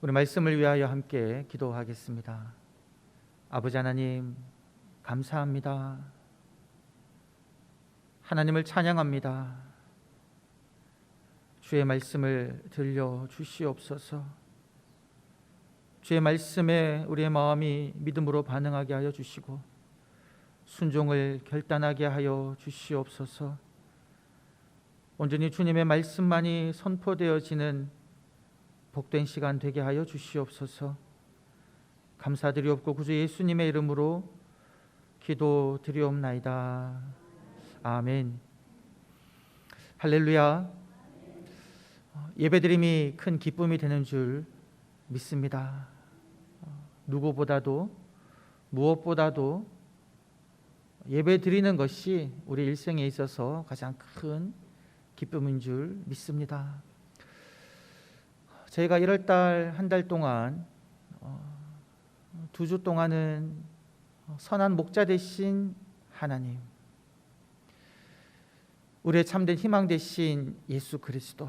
우리 말씀을 위하여 함께 기도하겠습니다. 아버지 하나님, 감사합니다. 하나님을 찬양합니다. 주의 말씀을 들려 주시옵소서. 주의 말씀에 우리의 마음이 믿음으로 반응하게 하여 주시고 순종을 결단하게 하여 주시옵소서. 온전히 주님의 말씀만이 선포되어지는 복된 시간 되게 하여 주시옵소서. 감사드리옵고 구주 예수님의 이름으로 기도드리옵나이다. 아멘. 할렐루야. 예배드림이 큰 기쁨이 되는 줄 믿습니다. 누구보다도 무엇보다도 예배드리는 것이 우리 일생에 있어서 가장 큰 기쁨인 줄 믿습니다. 저희가 1월달 한 달 동안 2주 동안은 선한 목자 되신 하나님, 우리의 참된 희망 되신 예수 그리스도,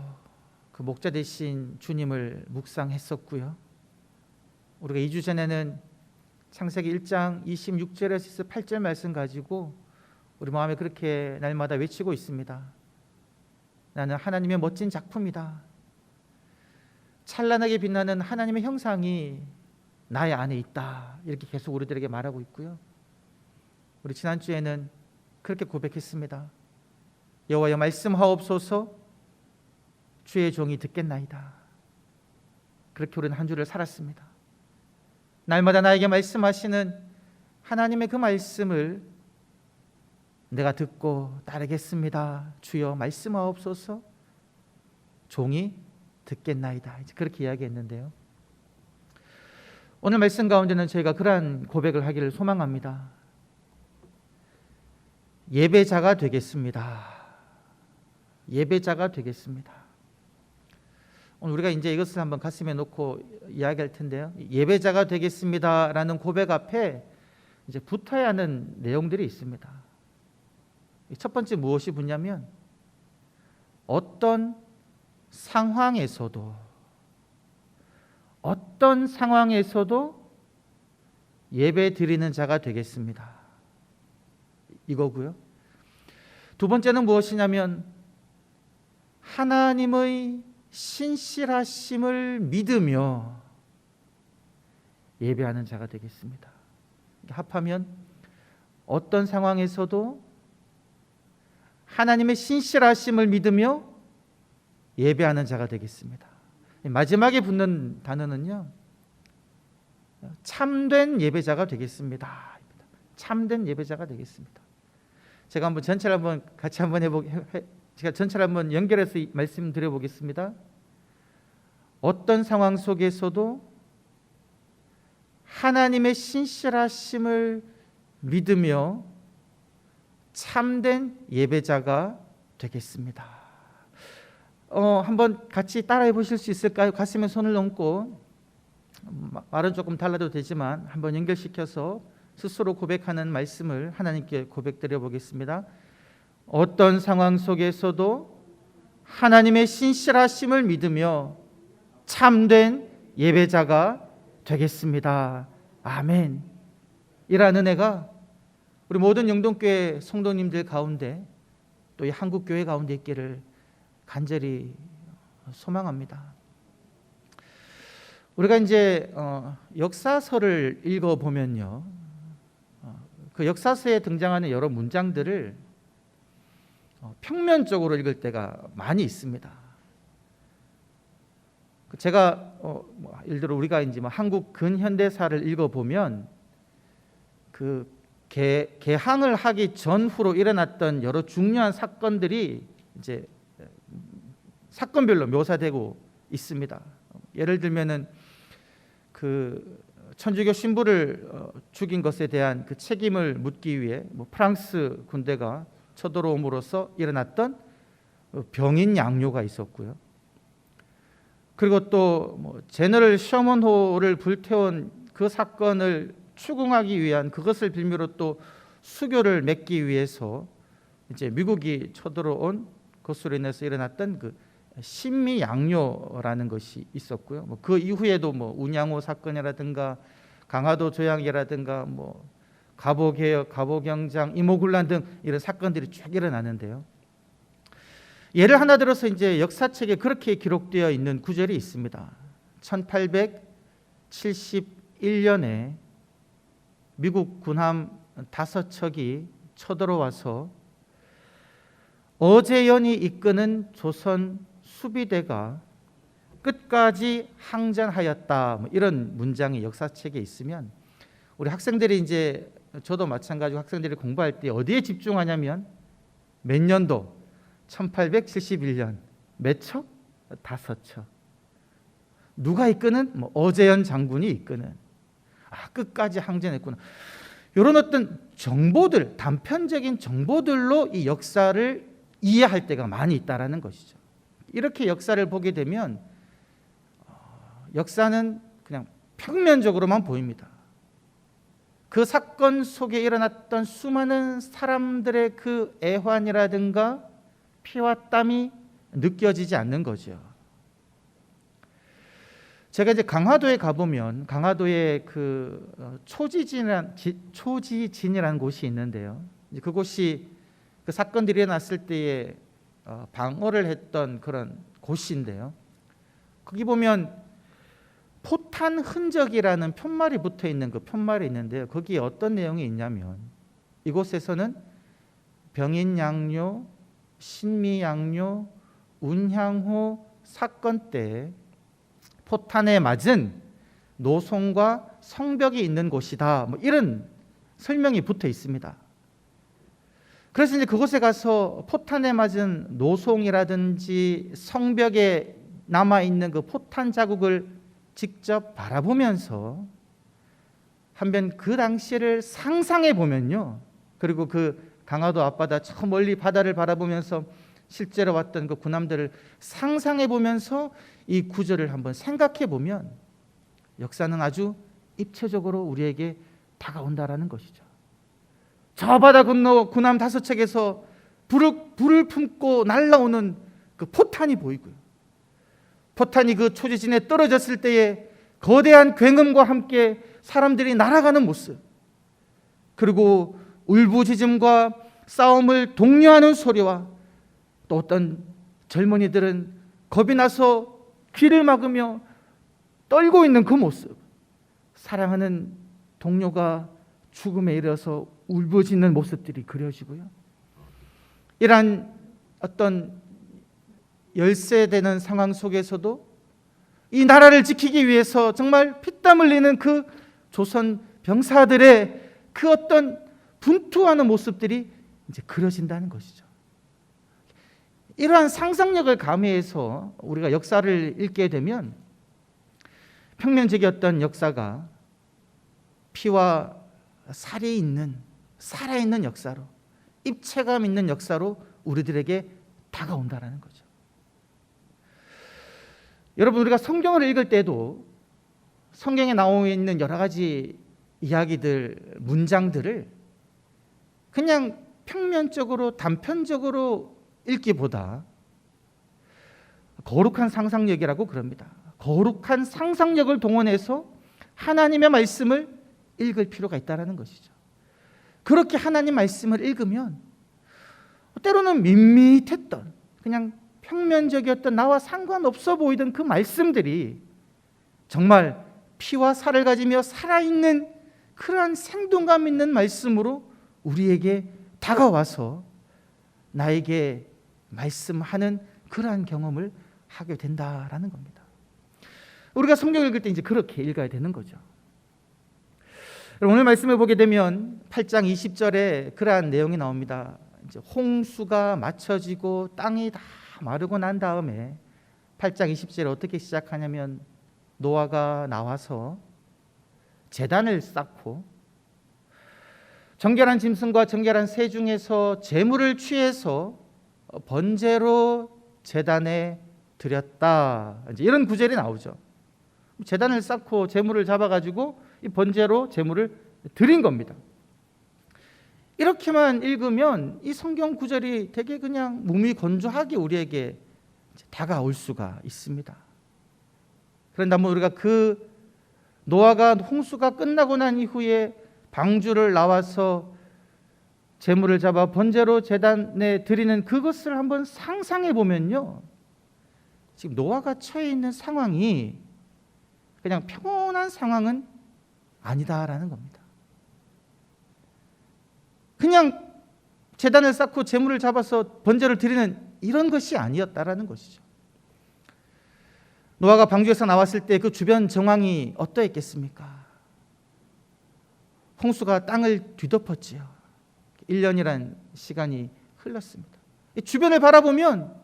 그 목자 되신 주님을 묵상했었고요. 우리가 2주 전에는 창세기 1장 26절에서 28절 말씀 가지고 우리 마음에 그렇게 날마다 외치고 있습니다. 나는 하나님의 멋진 작품이다. 찬란하게 빛나는 하나님의 형상이 나의 안에 있다. 이렇게 계속 우리들에게 말하고 있고요. 우리 지난주에는 그렇게 고백했습니다. 여호와여 말씀하옵소서, 주의 종이 듣겠나이다. 그렇게 우리는 한 주를 살았습니다. 날마다 나에게 말씀하시는 하나님의 그 말씀을 내가 듣고 따르겠습니다. 주여 말씀하옵소서, 종이 듣겠나이다. 이제 그렇게 이야기했는데요. 오늘 말씀 가운데는 저희가 그러한 고백을 하기를 소망합니다. 예배자가 되겠습니다. 예배자가 되겠습니다. 오늘 우리가 이제 이것을 한번 가슴에 놓고 이야기할 텐데요. 예배자가 되겠습니다라는 고백 앞에 이제 붙어야 하는 내용들이 있습니다. 첫 번째 무엇이 붙냐면 어떤 상황에서도 예배 드리는 자가 되겠습니다. 이거고요. 두 번째는 무엇이냐면 하나님의 신실하심을 믿으며 예배하는 자가 되겠습니다. 합하면 어떤 상황에서도 하나님의 신실하심을 믿으며 예배하는 자가 되겠습니다. 마지막에 붙는 단어는요, 참된 예배자가 되겠습니다. 참된 예배자가 되겠습니다. 제가 한번 전체를 한번 같이 한번 제가 전체를 한번 연결해서 말씀드려 보겠습니다. 어떤 상황 속에서도 하나님의 신실하심을 믿으며 참된 예배자가 되겠습니다. 한번 같이 따라해 보실 수 있을까요? 가슴에 손을 얹고, 말은 조금 달라도 되지만 한번 연결시켜서 스스로 고백하는 말씀을 하나님께 고백드려 보겠습니다. 어떤 상황 속에서도 하나님의 신실하심을 믿으며 참된 예배자가 되겠습니다. 아멘. 이라는 은혜가 우리 모든 영동교회 성도님들 가운데 또 이 한국교회 가운데 있기를 간절히 소망합니다. 우리가 이제 역사서를 읽어보면요, 그 역사서에 등장하는 여러 문장들을 평면적으로 읽을 때가 많이 있습니다. 제가 예를 들어 우리가 이제 한국 근현대사를 읽어보면 그 개항을 하기 전후로 일어났던 여러 중요한 사건들이 이제 사건별로 묘사되고 있습니다. 예를 들면은 그 천주교 신부를 죽인 것에 대한 그 책임을 묻기 위해 프랑스 군대가 쳐들어옴으로써 일어났던 병인 양요가 있었고요. 그리고 또 제너럴 셔먼호를 불태운 그 사건을 추궁하기 위한, 그것을 빌미로 또 수교를 맺기 위해서 이제 미국이 쳐들어온 것으로 인해서 일어났던 그 신미양요라는 것이 있었고요. 그 이후에도 운양호 사건이라든가 강화도 조약이라든가 갑오개혁, 갑오경장, 이모군란 등 이런 사건들이 쭉 일어나는데요. 예를 하나 들어서 이제 역사책에 그렇게 기록되어 있는 구절이 있습니다. 1871년에 미국 군함 5척이 쳐들어와서 어제연이 이끄는 조선 수비대가 끝까지 항전하였다. 이런 문장이 역사책에 있으면 우리 학생들이 이제 저도 마찬가지로 학생들이 공부할 때 어디에 집중하냐면 몇 년도? 1871년 몇 척? 5척. 누가 이끄는? 어제연 장군이 이끄는. 끝까지 항전했구나. 이런 어떤 정보들, 단편적인 정보들로 이 역사를 이해할 때가 많이 있다라는 것이죠. 이렇게 역사를 보게 되면 역사는 그냥 평면적으로만 보입니다. 그 사건 속에 일어났던 수많은 사람들의 그 애환이라든가 피와 땀이 느껴지지 않는 거죠. 제가 이제 강화도에 가보면 강화도에 그 초지진이라는 곳이 있는데요. 그곳이 그 사건들이 일어났을 때에 방어를 했던 그런 곳인데요. 거기 보면 포탄 흔적이라는 편말이 붙어 있는 그 편말이 있는데요. 거기에 어떤 내용이 있냐면 이곳에서는 병인양요, 신미양요, 운향호 사건 때 포탄에 맞은 노송과 성벽이 있는 곳이다. 이런 설명이 붙어 있습니다. 그래서 이제 그곳에 가서 포탄에 맞은 노송이라든지 성벽에 남아 있는 그 포탄 자국을 직접 바라보면서 한편 그 당시를 상상해 보면요. 그리고 그 강화도 앞바다 저 멀리 바다를 바라보면서 실제로 왔던 그 군함들을 상상해 보면서 이 구절을 한번 생각해 보면 역사는 아주 입체적으로 우리에게 다가온다라는 것이죠. 저 바다 건너 군함 5척에서 불을 품고 날아오는 그 포탄이 보이고요. 포탄이 그 초지진에 떨어졌을 때에 거대한 굉음과 함께 사람들이 날아가는 모습, 그리고 울부짖음과 싸움을 독려하는 소리와 또 어떤 젊은이들은 겁이 나서 귀를 막으며 떨고 있는 그 모습, 사랑하는 동료가 죽음에 이르러서 울부짖는 모습들이 그려지고요. 이러한 어떤 열세되는 상황 속에서도 이 나라를 지키기 위해서 정말 피땀 흘리는 그 조선 병사들의 그 어떤 분투하는 모습들이 이제 그려진다는 것이죠. 이러한 상상력을 가미해서 우리가 역사를 읽게 되면 평면적이었던 역사가 피와 살이 있는, 살아있는 역사로, 입체감 있는 역사로 우리들에게 다가온다는 거죠. 여러분, 우리가 성경을 읽을 때도 성경에 나와 있는 여러 가지 이야기들, 문장들을 그냥 평면적으로, 단편적으로 읽기보다 거룩한 상상력이라고 그럽니다. 거룩한 상상력을 동원해서 하나님의 말씀을 읽을 필요가 있다는 것이죠. 그렇게 하나님 말씀을 읽으면 때로는 밋밋했던, 그냥 평면적이었던, 나와 상관없어 보이던 그 말씀들이 정말 피와 살을 가지며 살아있는 그러한 생동감 있는 말씀으로 우리에게 다가와서 나에게 말씀하는 그러한 경험을 하게 된다라는 겁니다. 우리가 성경 읽을 때 이제 그렇게 읽어야 되는 거죠. 오늘 말씀을 보게 되면 8장 20절에 그러한 내용이 나옵니다. 이제 홍수가 맞춰지고 땅이 다 마르고 난 다음에 8장 20절에 어떻게 시작하냐면 노아가 나와서 제단을 쌓고 정결한 짐승과 정결한 새 중에서 제물을 취해서 번제로 제단에 드렸다. 이제 이런 구절이 나오죠. 제단을 쌓고 제물을 잡아가지고 이 번제로 제물을 드린 겁니다. 이렇게만 읽으면 이 성경 구절이 되게 그냥 무미건조하게 우리에게 다가올 수가 있습니다. 그런데 한번 우리가 그 노아가 홍수가 끝나고 난 이후에 방주를 나와서 제물을 잡아 번제로 제단에 드리는 그것을 한번 상상해 보면요, 지금 노아가 처해 있는 상황이 그냥 평온한 상황은 아니다라는 겁니다. 그냥 제단을 쌓고 제물을 잡아서 번제를 드리는 이런 것이 아니었다라는 것이죠. 노아가 방주에서 나왔을 때 그 주변 정황이 어떠했겠습니까? 홍수가 땅을 뒤덮었지요. 1년이란 시간이 흘렀습니다. 주변을 바라보면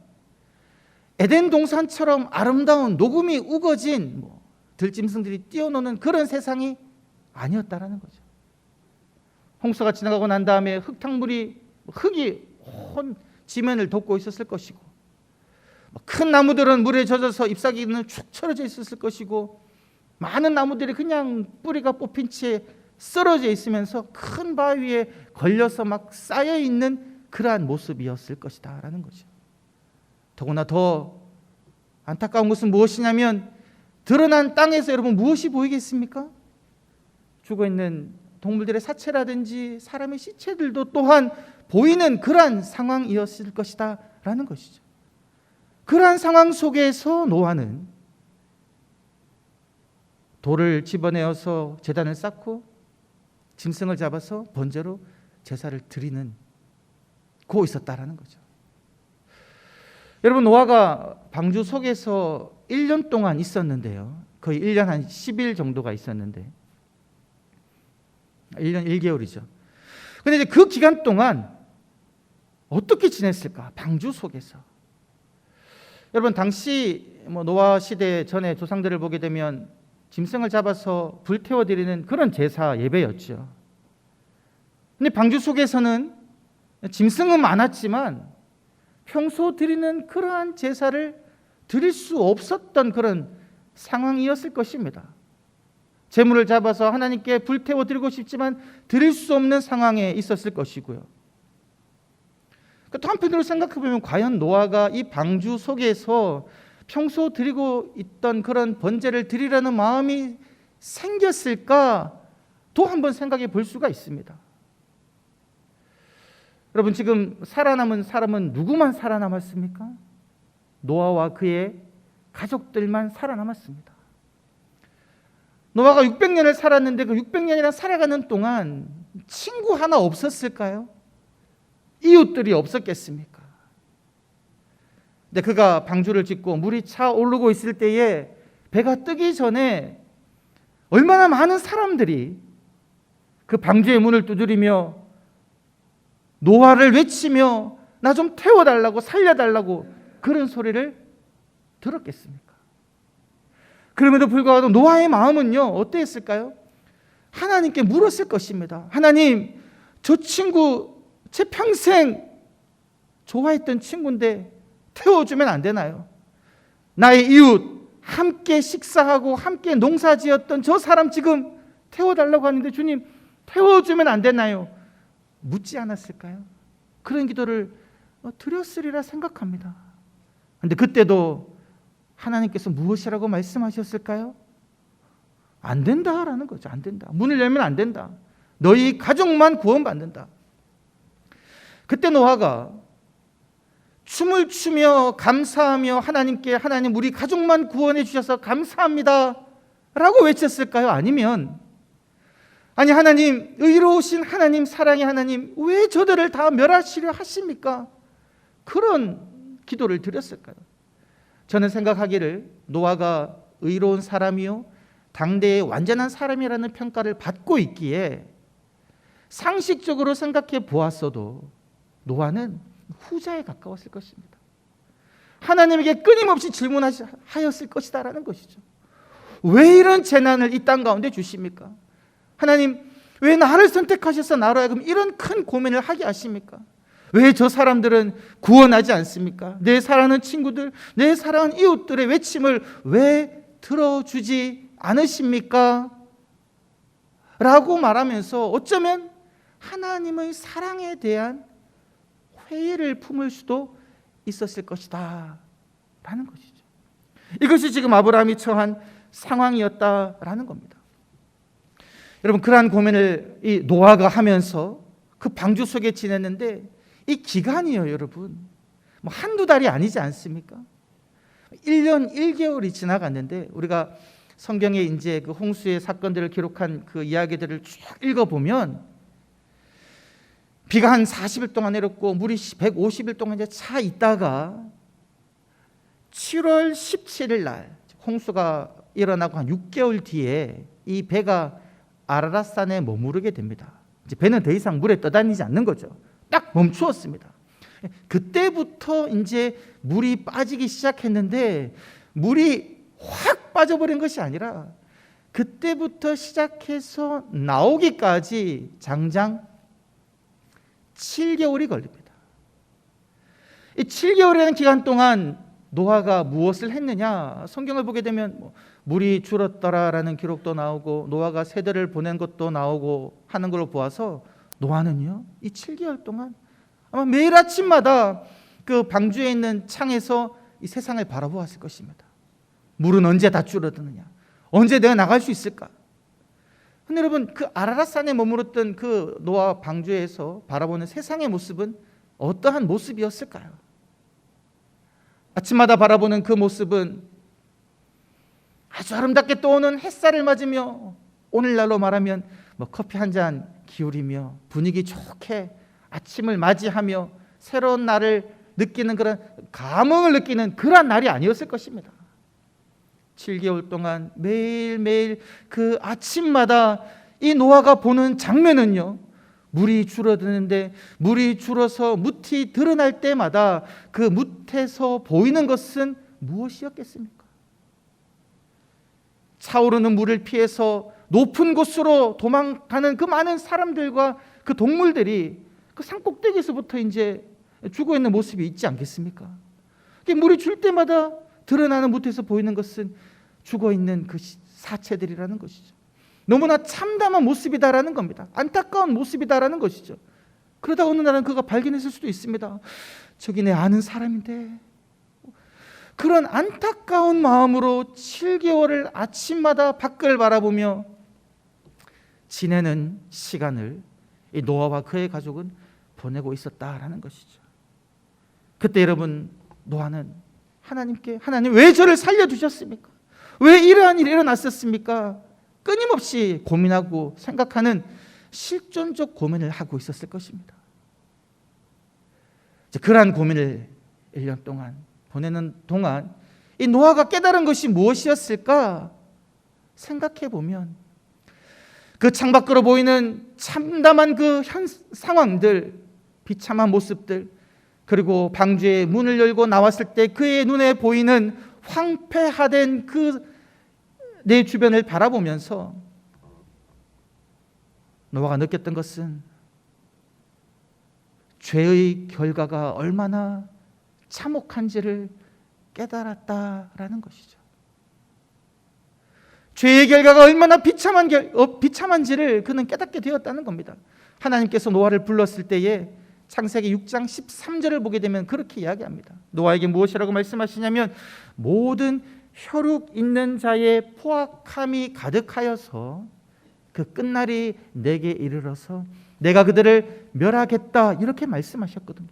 에덴 동산처럼 아름다운 녹음이 우거진 들짐승들이 뛰어노는 그런 세상이 아니었다라는 거죠. 홍수가 지나가고 난 다음에 흙이 온 지면을 덮고 있었을 것이고, 큰 나무들은 물에 젖어서 잎사귀는 축 처져져 있었을 것이고, 많은 나무들이 그냥 뿌리가 뽑힌 채 쓰러져 있으면서 큰 바위에 걸려서 막 쌓여 있는 그러한 모습이었을 것이다 라는 거죠. 더구나 더 안타까운 것은 무엇이냐면, 드러난 땅에서 여러분 무엇이 보이겠습니까? 죽어있는 동물들의 사체라든지 사람의 시체들도 또한 보이는 그러한 상황이었을 것이다 라는 것이죠. 그러한 상황 속에서 노아는 돌을 집어내어서 제단을 쌓고 짐승을 잡아서 번제로 제사를 드리는 고 있었다라는 거죠. 여러분, 노아가 방주 속에서 1년 동안 있었는데요, 거의 1년 한 10일 정도가 있었는데 1년 1개월이죠. 그런데 이제 그 기간 동안 어떻게 지냈을까? 방주 속에서. 여러분, 당시 노아 시대 전에 조상들을 보게 되면 짐승을 잡아서 불태워 드리는 그런 제사 예배였죠. 근데 방주 속에서는 짐승은 많았지만 평소 드리는 그러한 제사를 드릴 수 없었던 그런 상황이었을 것입니다. 제물을 잡아서 하나님께 불태워 드리고 싶지만 드릴 수 없는 상황에 있었을 것이고요. 또 한편으로 생각해 보면 과연 노아가 이 방주 속에서 평소 드리고 있던 그런 번제를 드리라는 마음이 생겼을까? 또 한번 생각해 볼 수가 있습니다. 여러분, 지금 살아남은 사람은 누구만 살아남았습니까? 노아와 그의 가족들만 살아남았습니다. 노아가 600년을 살았는데 그 600년이나 살아가는 동안 친구 하나 없었을까요? 이웃들이 없었겠습니까? 근데 그가 방주를 짓고 물이 차오르고 있을 때에 배가 뜨기 전에 얼마나 많은 사람들이 그 방주의 문을 두드리며 노아를 외치며 나 좀 태워달라고, 살려달라고 그런 소리를 들었겠습니까? 그럼에도 불구하고 노아의 마음은요, 어땠을까요? 하나님께 물었을 것입니다. 하나님, 저 친구 제 평생 좋아했던 친구인데 태워주면 안 되나요? 나의 이웃, 함께 식사하고 함께 농사지었던 저 사람 지금 태워달라고 하는데 주님, 태워주면 안 되나요? 묻지 않았을까요? 그런 기도를 드렸으리라 생각합니다. 그런데 그때도 하나님께서 무엇이라고 말씀하셨을까요? 안 된다라는 거죠. 안 된다. 문을 열면 안 된다. 너희 가족만 구원받는다. 그때 노아가 춤을 추며 감사하며 하나님께, 하나님 우리 가족만 구원해 주셔서 감사합니다 라고 외쳤을까요? 아니면 아니 하나님, 의로우신 하나님, 사랑의 하나님, 왜 저들을 다 멸하시려 하십니까? 그런 기도를 드렸을까요? 저는 생각하기를 노아가 의로운 사람이요 당대의 완전한 사람이라는 평가를 받고 있기에 상식적으로 생각해 보았어도 노아는 후자에 가까웠을 것입니다. 하나님에게 끊임없이 질문하였을 것이다라는 것이죠. 왜 이런 재난을 이 땅 가운데 주십니까? 하나님, 왜 나를 선택하셔서 나로 하여금 이런 큰 고민을 하게 하십니까? 왜 저 사람들은 구원하지 않습니까? 내 사랑하는 친구들, 내 사랑하는 이웃들의 외침을 왜 들어주지 않으십니까? 라고 말하면서 어쩌면 하나님의 사랑에 대한 회의를 품을 수도 있었을 것이다 것이죠. 이것이 지금 아브라함이 처한 상황이었다라는 겁니다. 여러분, 그러한 고민을 이 노아가 하면서 그 방주 속에 지냈는데, 이 기간이요, 여러분, 뭐 한두 달이 아니지 않습니까? 1년 1개월이 지나갔는데, 우리가 성경에 이제 그 홍수의 사건들을 기록한 그 이야기들을 쭉 읽어보면, 비가 한 40일 동안 내렸고 물이 150일 동안 이제 차 있다가 7월 17일 날 홍수가 일어나고 한 6개월 뒤에 이 배가 아라랏산에 머무르게 됩니다. 이제 배는 더 이상 물에 떠다니지 않는 거죠. 딱 멈추었습니다. 그때부터 이제 물이 빠지기 시작했는데, 물이 확 빠져버린 것이 아니라 그때부터 시작해서 나오기까지 장장 7개월이 걸립니다. 이 7개월이라는 기간 동안 노아가 무엇을 했느냐? 성경을 보게 되면 물이 줄었더라라는 기록도 나오고 노아가 세대를 보낸 것도 나오고 하는 걸로 보아서, 노아는요, 이 7개월 동안 아마 매일 아침마다 그 방주에 있는 창에서 이 세상을 바라보았을 것입니다. 물은 언제 다 줄어드느냐? 언제 내가 나갈 수 있을까? 근데 여러분, 그 아라랏산에 머물렀던 그 노아 방주에서 바라보는 세상의 모습은 어떠한 모습이었을까요? 아침마다 바라보는 그 모습은 아주 아름답게 떠오는 햇살을 맞으며, 오늘날로 말하면 커피 한 잔 기울이며 분위기 좋게 아침을 맞이하며 새로운 날을 느끼는 그런 감흥을 느끼는 그런 날이 아니었을 것입니다. 7개월 동안 매일매일 그 아침마다 이 노아가 보는 장면은요, 물이 줄어드는데, 물이 줄어서 뭇이 드러날 때마다 그 뭇에서 보이는 것은 무엇이었겠습니까? 차오르는 물을 피해서 높은 곳으로 도망가는 그 많은 사람들과 그 동물들이 그 산꼭대기에서부터 이제 죽어 있는 모습이 있지 않겠습니까? 물이 줄 때마다 드러나는 뭇에서 보이는 것은 죽어 있는 그 사체들이라는 것이죠. 너무나 참담한 모습이다라는 겁니다. 안타까운 모습이다라는 것이죠. 그러다 어느 날은 그가 발견했을 수도 있습니다. 저기 내 아는 사람인데. 그런 안타까운 마음으로 7개월을 아침마다 밖을 바라보며 지내는 시간을 이 노아와 그의 가족은 보내고 있었다라는 것이죠. 그때 여러분, 노아는 하나님께, 하나님 왜 저를 살려주셨습니까? 왜 이러한 일이 일어났었습니까? 끊임없이 고민하고 생각하는 실존적 고민을 하고 있었을 것입니다. 그러한 고민을 1년 동안 보내는 동안 이 노아가 깨달은 것이 무엇이었을까 생각해 보면, 그 창밖으로 보이는 참담한 그 상황들, 비참한 모습들, 그리고 방주의 문을 열고 나왔을 때 그의 눈에 보이는 황폐화된 그 내 주변을 바라보면서 노아가 느꼈던 것은 죄의 결과가 얼마나 참혹한지를 깨달았다라는 것이죠. 죄의 결과가 얼마나 비참한지를 그는 깨닫게 되었다는 겁니다. 하나님께서 노아를 불렀을 때에 창세기 6장 13절을 보게 되면 그렇게 이야기합니다. 노아에게 무엇이라고 말씀하시냐면, 모든 혈육 있는 자의 포악함이 가득하여서 그 끝날이 내게 이르러서 내가 그들을 멸하겠다, 이렇게 말씀하셨거든요.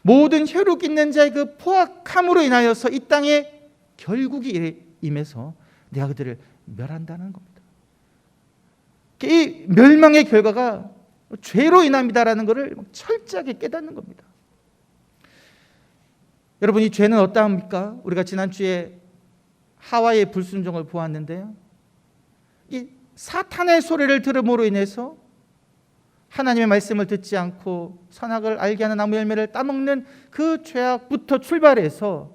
모든 혈육 있는 자의 그 포악함으로 인하여서 이 땅에 결국이 임해서 내가 그들을 멸한다는 겁니다. 이 멸망의 결과가 죄로 인함이다라는 것을 철저하게 깨닫는 겁니다. 여러분, 이 죄는 어떠합니까? 우리가 지난주에 하와의 불순종을 보았는데요, 이 사탄의 소리를 들음으로 인해서 하나님의 말씀을 듣지 않고 선악을 알게 하는 나무 열매를 따먹는 그 죄악부터 출발해서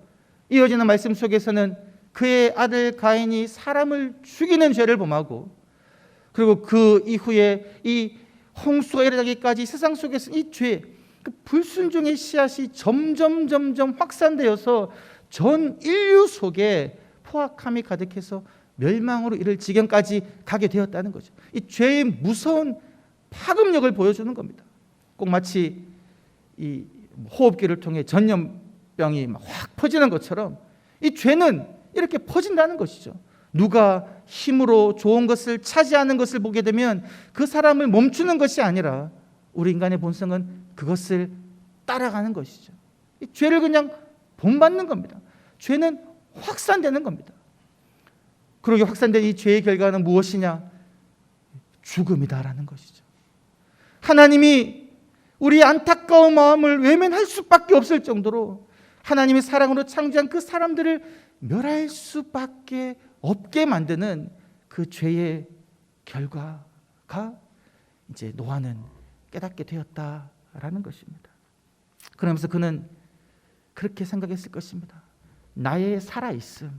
이어지는 말씀 속에서는 그의 아들 가인이 사람을 죽이는 죄를 범하고, 그리고 그 이후에 이 홍수가 일어나기까지 세상 속에서 이 죄, 그 불순종의 씨앗이 점점 확산되어서 전 인류 속에 포악함이 가득해서 멸망으로 이를 지경까지 가게 되었다는 거죠. 이 죄의 무서운 파급력을 보여주는 겁니다. 꼭 마치 이 호흡기를 통해 전염병이 확 퍼지는 것처럼 이 죄는 이렇게 퍼진다는 것이죠. 누가 힘으로 좋은 것을 차지하는 것을 보게 되면 그 사람을 멈추는 것이 아니라 우리 인간의 본성은 그것을 따라가는 것이죠. 이 죄를 그냥 본받는 겁니다. 죄는 확산되는 겁니다. 그러게 확산된 이 죄의 결과는 무엇이냐? 죽음이다라는 것이죠. 하나님이 우리의 안타까운 마음을 외면할 수밖에 없을 정도로 하나님의 사랑으로 창조한 그 사람들을 멸할 수밖에 없게 만드는 그 죄의 결과가 이제 노아는 깨닫게 되었다라는 것입니다. 그러면서 그는 그렇게 생각했을 것입니다. 나의 살아있음,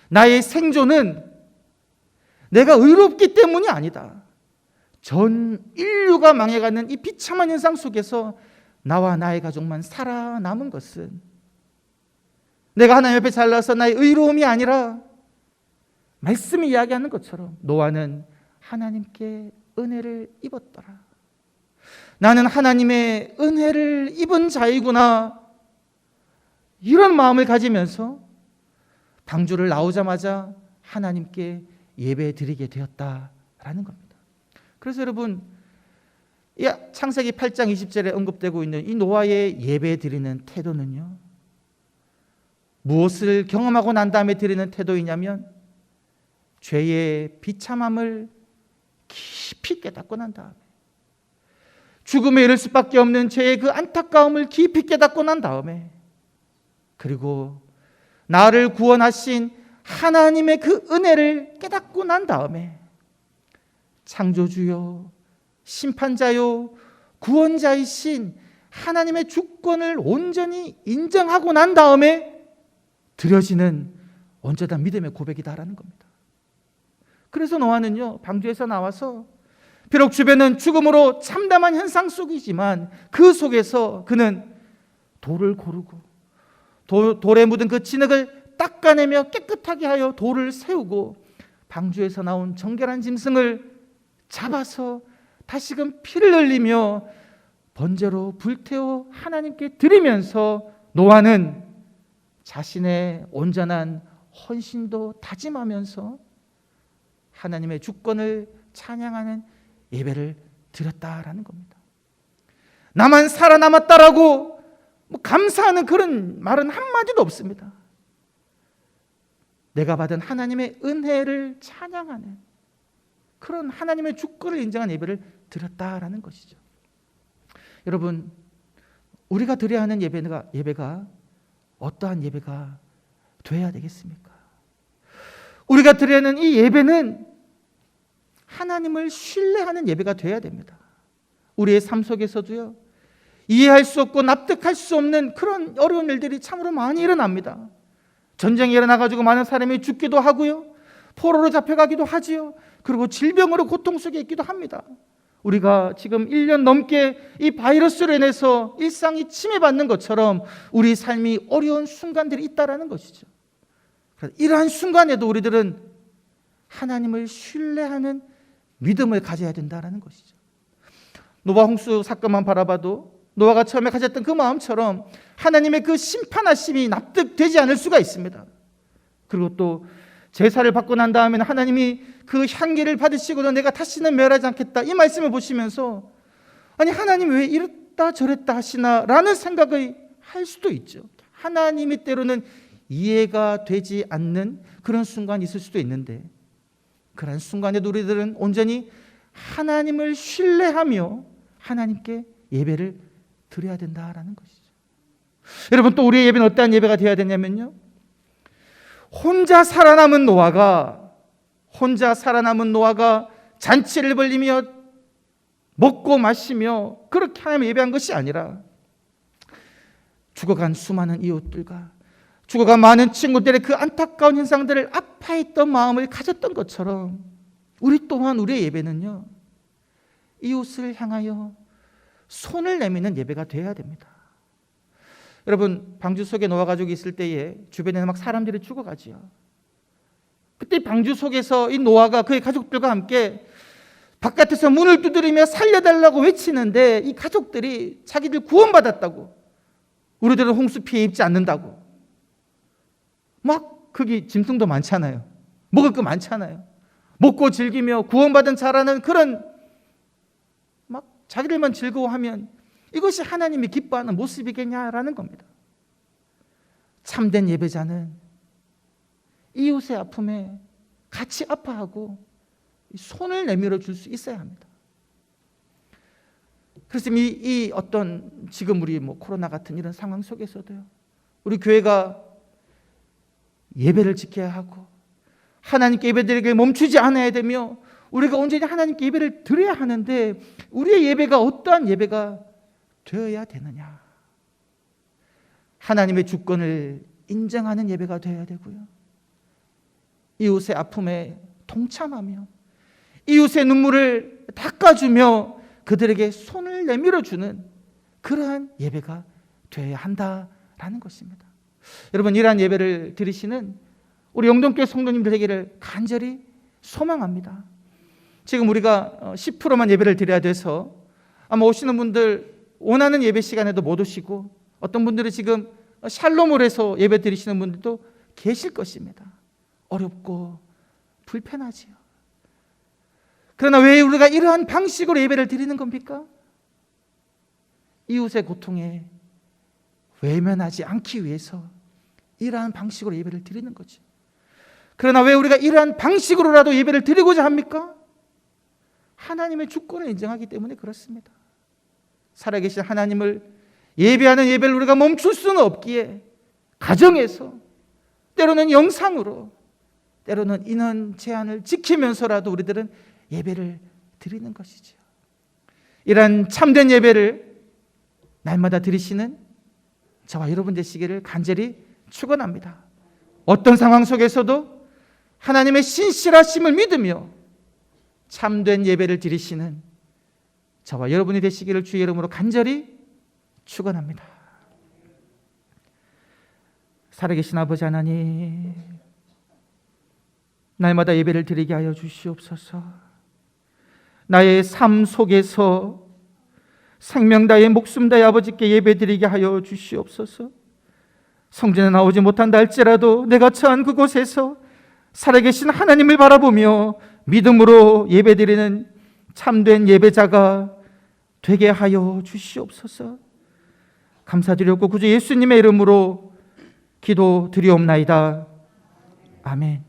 나의 생존은 내가 의롭기 때문이 아니다. 전 인류가 망해가는 이 비참한 현상 속에서 나와 나의 가족만 살아남은 것은 내가 하나님 옆에 잘나서 나의 의로움이 아니라 말씀이 이야기하는 것처럼 노아는 하나님께 은혜를 입었더라. 나는 하나님의 은혜를 입은 자이구나. 이런 마음을 가지면서 방주를 나오자마자 하나님께 예배 드리게 되었다라는 겁니다. 그래서 여러분, 창세기 8장 20절에 언급되고 있는 이 노아의 예배 드리는 태도는요, 무엇을 경험하고 난 다음에 드리는 태도이냐면 죄의 비참함을 깊이 깨닫고 난 다음에, 죽음에 이를 수밖에 없는 죄의 그 안타까움을 깊이 깨닫고 난 다음에, 그리고 나를 구원하신 하나님의 그 은혜를 깨닫고 난 다음에 창조주요, 심판자요, 구원자이신 하나님의 주권을 온전히 인정하고 난 다음에 드려지는 온전한 믿음의 고백이다라는 겁니다. 그래서 노아는요, 방주에서 나와서 비록 주변은 죽음으로 참담한 현상 속이지만 그 속에서 그는 돌을 고르고 돌에 묻은 그 진흙을 닦아내며 깨끗하게 하여 돌을 세우고 방주에서 나온 정결한 짐승을 잡아서 다시금 피를 흘리며 번제로 불태워 하나님께 드리면서 노아는 자신의 온전한 헌신도 다짐하면서 하나님의 주권을 찬양하는 예배를 드렸다라는 겁니다. 나만 살아남았다라고 감사하는 그런 말은 한마디도 없습니다. 내가 받은 하나님의 은혜를 찬양하는 그런 하나님의 주권을 인정한 예배를 드렸다라는 것이죠. 여러분, 우리가 드려야 하는 예배가 어떠한 예배가 되어야 되겠습니까? 우리가 드려야 하는 이 예배는 하나님을 신뢰하는 예배가 되어야 됩니다. 우리의 삶 속에서도요, 이해할 수 없고 납득할 수 없는 그런 어려운 일들이 참으로 많이 일어납니다. 전쟁이 일어나가지고 많은 사람이 죽기도 하고요, 포로로 잡혀가기도 하지요. 그리고 질병으로 고통 속에 있기도 합니다. 우리가 지금 1년 넘게 이 바이러스로 인해서 일상이 침해받는 것처럼 우리 삶이 어려운 순간들이 있다라는 것이죠. 이러한 순간에도 우리들은 하나님을 신뢰하는 믿음을 가져야 된다는 것이죠. 노아 홍수 사건만 바라봐도 노아가 처음에 가졌던 그 마음처럼 하나님의 그 심판하심이 납득되지 않을 수가 있습니다. 그리고 또 제사를 받고 난 다음에는 하나님이 그 향기를 받으시고도 내가 다시는 멸하지 않겠다, 이 말씀을 보시면서 아니 하나님 왜 이랬다 저랬다 하시나 라는 생각을 할 수도 있죠. 하나님이 때로는 이해가 되지 않는 그런 순간이 있을 수도 있는데, 그런 순간에도 우리들은 온전히 하나님을 신뢰하며 하나님께 예배를 드려야 된다라는 것이죠. 여러분, 또 우리의 예배는 어떠한 예배가 되어야 되냐면요, 혼자 살아남은 노아가 잔치를 벌리며 먹고 마시며 그렇게 하나님을 예배한 것이 아니라 죽어간 수많은 이웃들과 죽어간 많은 친구들의 그 안타까운 현상들을 아파했던 마음을 가졌던 것처럼 우리 또한 우리의 예배는요, 이웃을 향하여 손을 내미는 예배가 되어야 됩니다. 여러분, 방주 속에 노아 가족이 있을 때에 주변에 막 사람들이 죽어가지요. 그때 방주 속에서 이 노아가 그의 가족들과 함께 바깥에서 문을 두드리며 살려달라고 외치는데 이 가족들이 자기들 구원받았다고, 우리들은 홍수 피해 입지 않는다고, 막 거기 짐승도 많잖아요. 먹을 거 많잖아요. 먹고 즐기며 구원받은 자라는 그런 막 자기들만 즐거워하면 이것이 하나님이 기뻐하는 모습이겠냐라는 겁니다. 참된 예배자는 이웃의 아픔에 같이 아파하고 손을 내밀어 줄 수 있어야 합니다. 그래서 이 어떤 지금 우리 코로나 같은 이런 상황 속에서도요, 우리 교회가 예배를 지켜야 하고 하나님께 예배드리게 멈추지 않아야 되며 우리가 온전히 하나님께 예배를 드려야 하는데 우리의 예배가 어떠한 예배가 되어야 되느냐? 하나님의 주권을 인정하는 예배가 되어야 되고요, 이웃의 아픔에 동참하며 이웃의 눈물을 닦아주며 그들에게 손을 내밀어주는 그러한 예배가 되어야 한다라는 것입니다. 여러분, 이러한 예배를 드리시는 우리 영동교회 성도님들 되기를 간절히 소망합니다. 지금 우리가 10%만 예배를 드려야 돼서 아마 오시는 분들 원하는 예배 시간에도 못 오시고 어떤 분들은 지금 샬롬을 해서 예배 드리시는 분들도 계실 것입니다. 어렵고 불편하지요. 그러나 왜 우리가 이러한 방식으로 예배를 드리는 겁니까? 이웃의 고통에 외면하지 않기 위해서 이러한 방식으로 예배를 드리는 거죠. 그러나 왜 우리가 이러한 방식으로라도 예배를 드리고자 합니까? 하나님의 주권을 인정하기 때문에 그렇습니다. 살아계신 하나님을 예배하는 예배를 우리가 멈출 수는 없기에 가정에서, 때로는 영상으로, 때로는 인원 제한을 지키면서라도 우리들은 예배를 드리는 것이죠. 이러한 참된 예배를 날마다 드리시는 저와 여러분 되시기를 간절히 축원합니다. 어떤 상황 속에서도 하나님의 신실하심을 믿으며 참된 예배를 드리시는 저와 여러분이 되시기를 주의 이름으로 간절히 축원합니다. 살아계신 아버지 하나님, 날마다 예배를 드리게 하여 주시옵소서. 나의 삶 속에서 생명 다해 목숨 다해 아버지께 예배드리게 하여 주시옵소서. 성전에 나오지 못한다 할지라도 내가 처한 그곳에서 살아계신 하나님을 바라보며 믿음으로 예배드리는 참된 예배자가 되게 하여 주시옵소서. 감사드렸고 구주 예수님의 이름으로 기도드리옵나이다. 아멘.